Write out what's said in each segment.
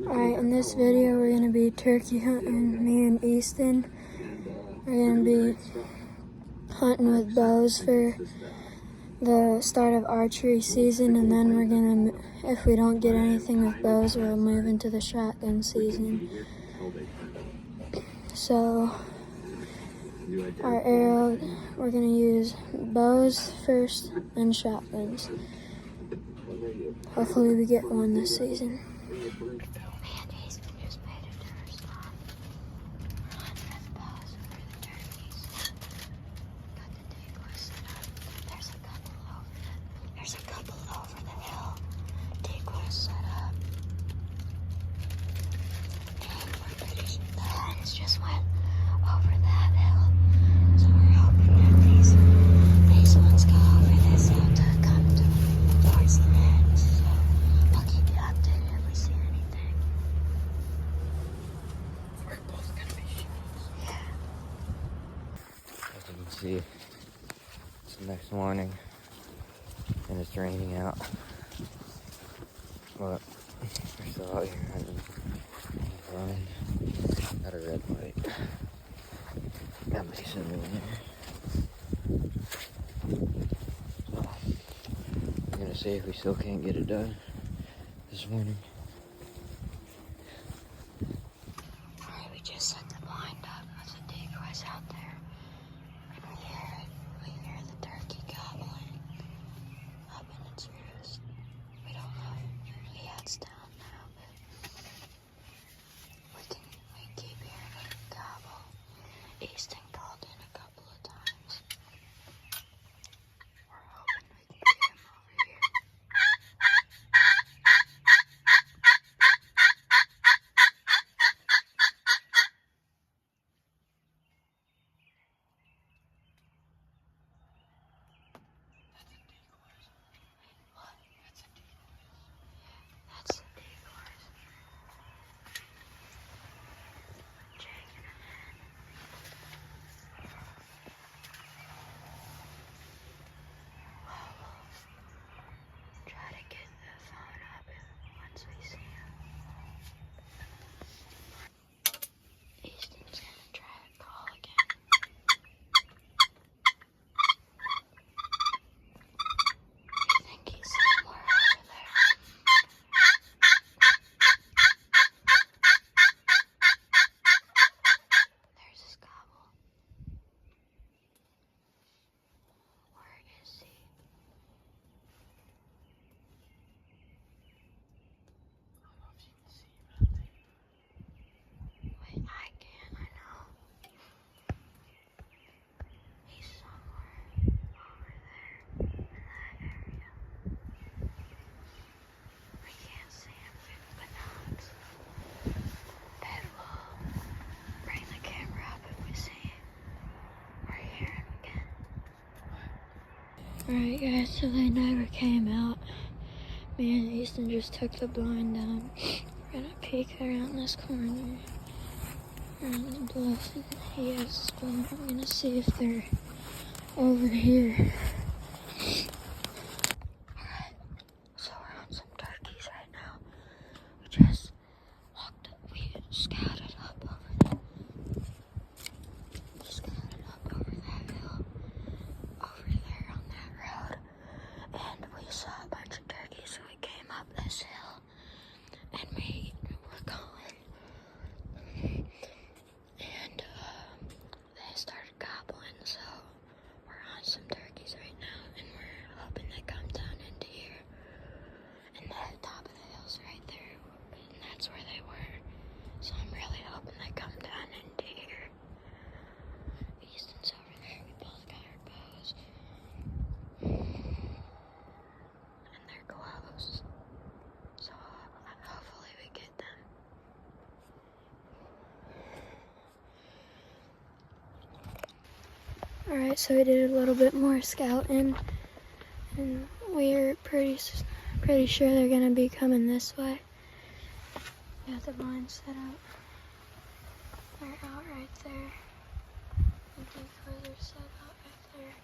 Alright, in this video we're going to be turkey hunting, me and Easton. We're going to be hunting with bows for the start of archery season, and then we're going to, if we don't get anything with bows, we'll move into the shotgun season. So, our arrow, we're going to use bows first, then shotguns. Hopefully we get one this season. There's a couple over the hill. Decoys set up. And we're pretty sure the hens just went over that hill. So we're hoping that these ones go over this hill to come towards the hens. So I'll keep you updated if we see anything. We're both gonna be shooting. Yeah. As you can see, it's the next morning. And it's raining out, but we're still out here hunting and got a red light. Got Mason in there. So, I'm gonna see if we still can't get it done this morning. Alright, we just set the blind up with the decoys out there. And we hear the turkey gobbling up in its roost. We don't know if he heads down now, but we keep hearing it gobble. Easton called in a couple of times. We're hoping we can get him over here. That's the decoys. Jagging them in. Well, we'll try to get the phone up once we see him. Easton's gonna try to call again. I think he's somewhere over there. There's his gobble. Where is he? Wait, I can, I know. He's somewhere over there in that area. We can't see him with binocs. But we'll bring the camera up if we see him or hear him again. Alright guys, so they never came out. Me and Easton just took the blind down. We're gonna peek around this corner, around the bluff, and he has a spot. I'm gonna see if they're over here. Alright, so we're on some turkeys right now. We just walked up, we scouted up over that hill, over there on that road, and we saw a bunch of turkeys, so we came up this hill, and we were going, and they started gobbling, so we're on some turkeys right now, and we're hoping they come down into here, and the top of the hill's right there, and that's where they were, so I'm really hoping they come down into here. Easton's over there, we both got our bows, and they're close, so hopefully we get them. Alright, so we did a little bit more scouting, and we're pretty sure they're gonna be coming this way. Got the blind set up. They're out right there. The decoys are set out right there.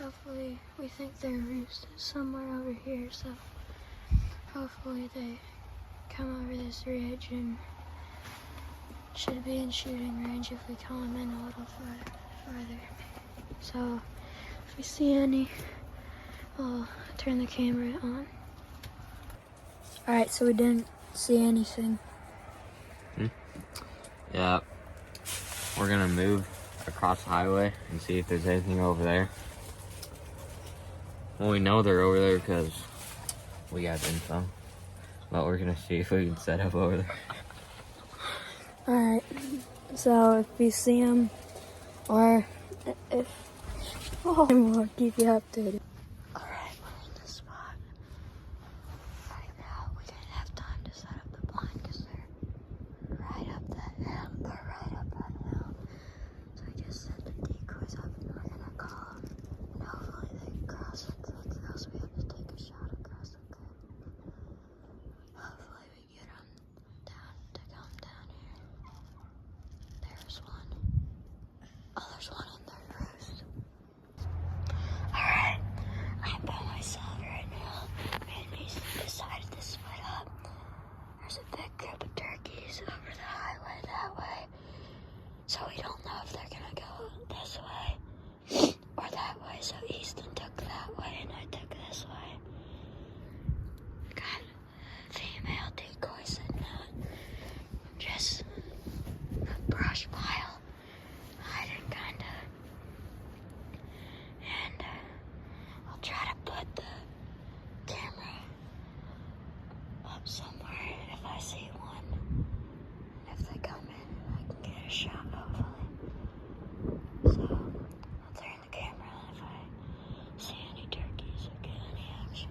Hopefully, we think their roost is somewhere over here, so hopefully they come over this ridge and should be in shooting range if we come in a little farther. So if we see any, I'll turn the camera on. Alright, so we didn't see anything. Yeah. We're gonna move across the highway and see if there's anything over there. Well, we know they're over there because we have info. But we're gonna see if we can set up over there. Alright, so if we see them, or if, we'll keep you updated. Alright, we're in the spot. Right now, we didn't have time to set up the blind because they're right up that hill. They're right up that hill. So I just set the decoys up and we're gonna call them. And hopefully they cross it. Else we have to take a shot across the cliff. Hopefully we get them down to come down here. There's one. Oh, there's one in their roost. Alright, I'm by myself right now. Me and Mason decided to split up. There's a big group of turkeys over the highway that way. So we don't know if they're gonna go this way or that way. So Easton took that way and I took this way. Got female decoys sitting out. Just a brush pile. Hiding kinda. And I'll try to put the camera up somewhere if I see one. If they come in, I can get a shot hopefully. So I'll turn the camera on if I see any turkeys or get any action.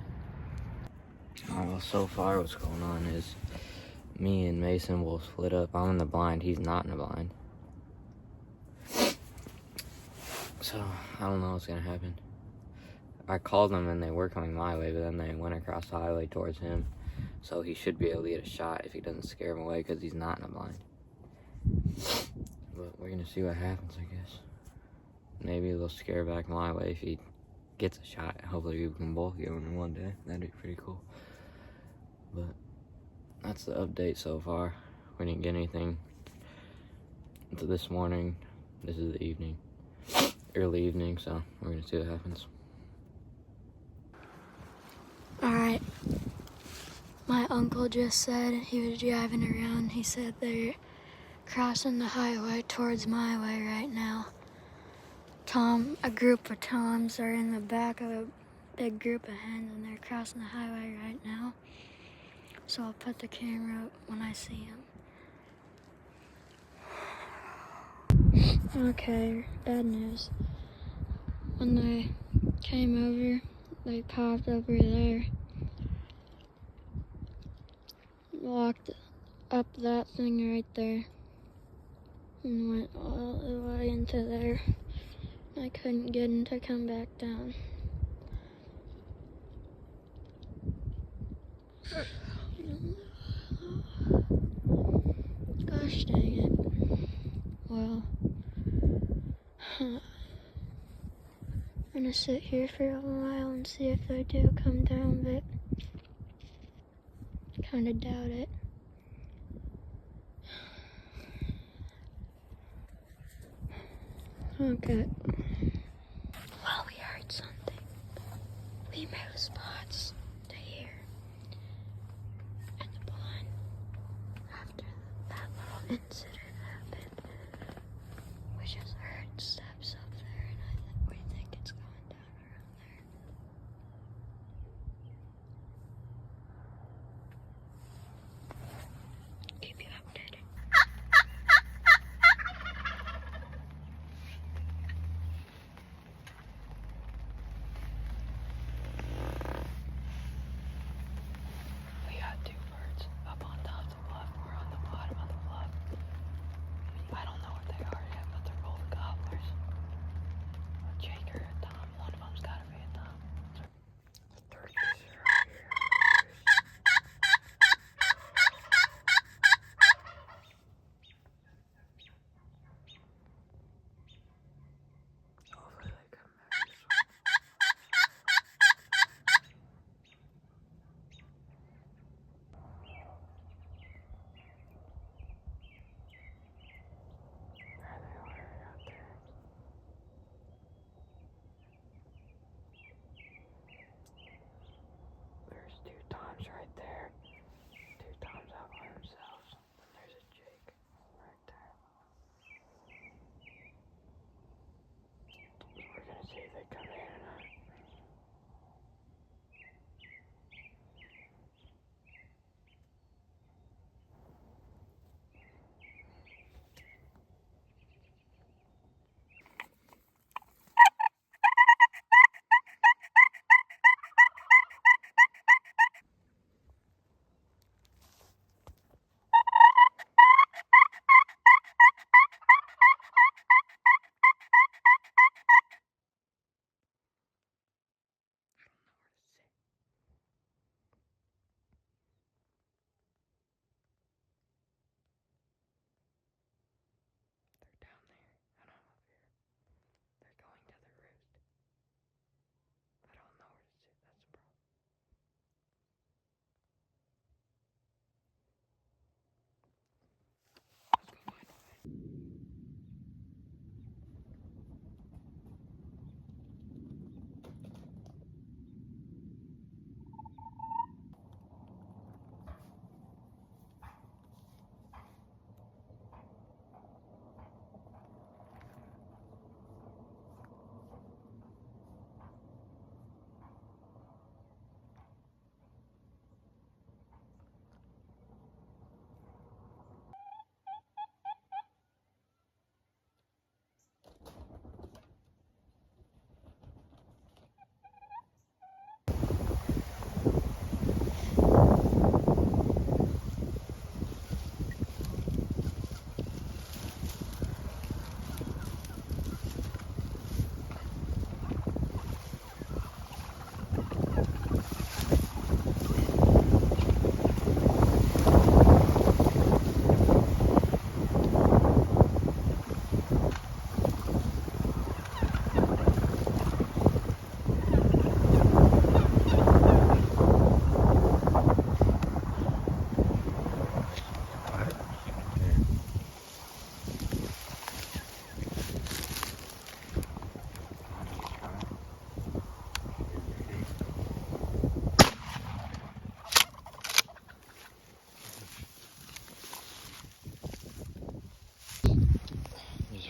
Well, so far what's going on is me and Mason will split up. I'm in the blind, he's not in the blind. So, I don't know what's gonna happen. I called them and they were coming my way, but then they went across the highway towards him. So he should be able to get a shot if he doesn't scare him away because he's not in the blind. But we're gonna see what happens, I guess. Maybe they'll scare back my way if he gets a shot. Hopefully we can both get one in one day. That'd be pretty cool. But that's the update so far. We didn't get anything until this morning. This is the evening. Early evening, so we're gonna see what happens. Alright, my uncle just said he was driving around. He said they're crossing the highway towards my way right now. A group of toms are in the back of a big group of hens and they're crossing the highway right now. So I'll put the camera up when I see them. Okay, bad news. When they came over, they popped over there. Walked up that thing right there. And went all the way into there. I couldn't get him to come back down. Gosh dang it. Well, I'm gonna sit here for a while and see if they do come down, but kinda doubt it. Okay. Well, we heard something. We moved spots to here. And the blind, after that little incident happened, we just heard steps up there, and we think it's going down around there. Keep you updated. We got two birds up on top of the bluff. We're on the bottom of the bluff.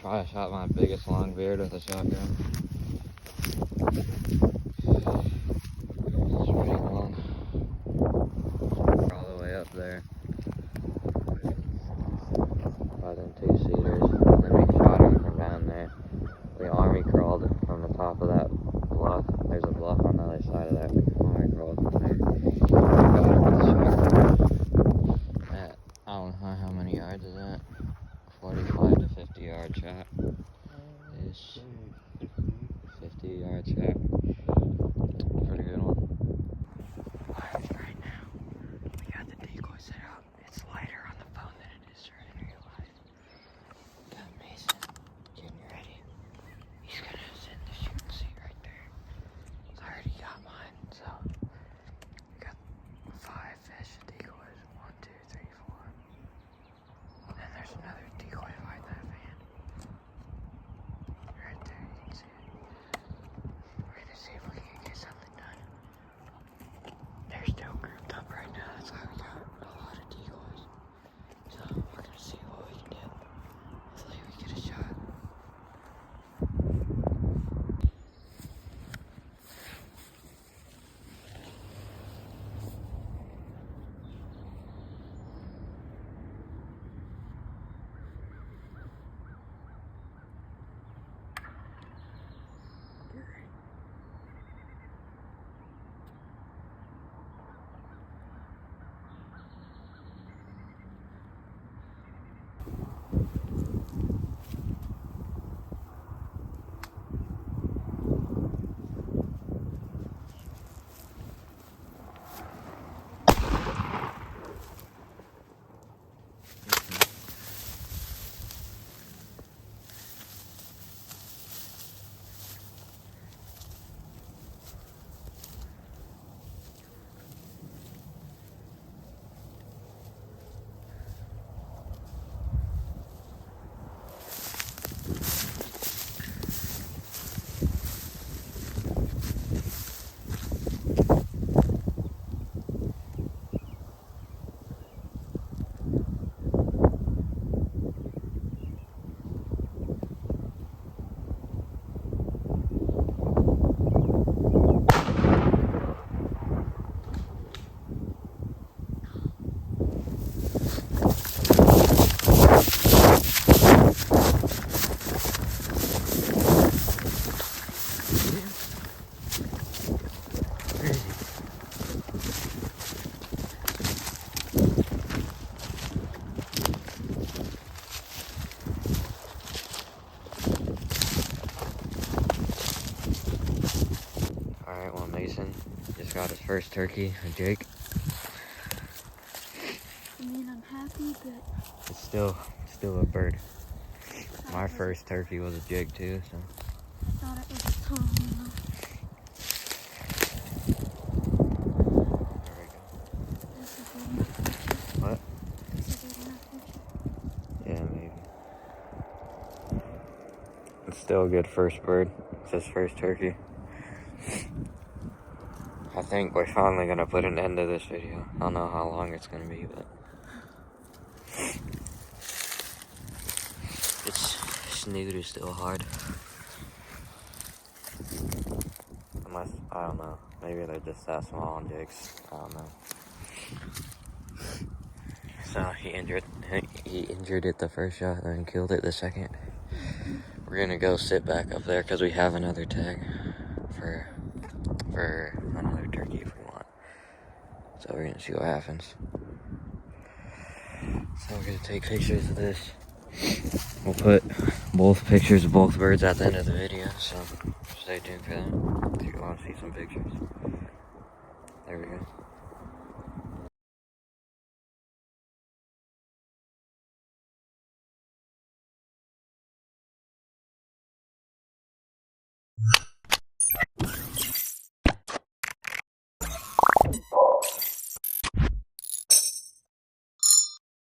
I shot my biggest long beard with a shotgun. It's pretty long. All the way up there. By them 2-seaters. Then we shot him from down there. We army crawled from the top of that bluff. There's a bluff on the other side of that. We army crawled from there. Got him with the shotgun. At, I don't know how many yards is that? 45 to 50 yard shot. Ish. 50 yard shot. Pretty good one. Right now, we got the decoy set up. It's lighter on the phone than it is during real life. Got Mason getting ready. He's gonna sit in the shooting seat right there. He's already got mine, so we got 5 fish decoys. 1, 2, 3, 4. And then there's another decoy behind that van. Right there, you can see it. We're gonna see if we can get something done. They're still grouped up right now. That's why we got a lot of decoys. So we're gonna see what we can do. Hopefully we get a shot. Alright, well, Mason just got his first turkey with Jake. I mean, I'm happy, but It's still a bird. My first turkey was a jig too, so. I thought it was a tom, you know. There we go. That's a good enough picture. What? That's a good enough picture. Yeah, maybe. It's still a good first bird. It's his first turkey. I think we're finally gonna put an end to this video. I don't know how long it's gonna be, but it's snoot is still hard. Unless, I don't know, maybe they're just that small on jigs. I don't know. So he injured it the first shot, and then killed it the second. We're gonna go sit back up there because we have another tag for another turkey if we want. So we're gonna see what happens. So we're gonna take pictures of this. We'll put both pictures of both birds at the end of the video, so stay tuned for that if you want to see some pictures. There we go.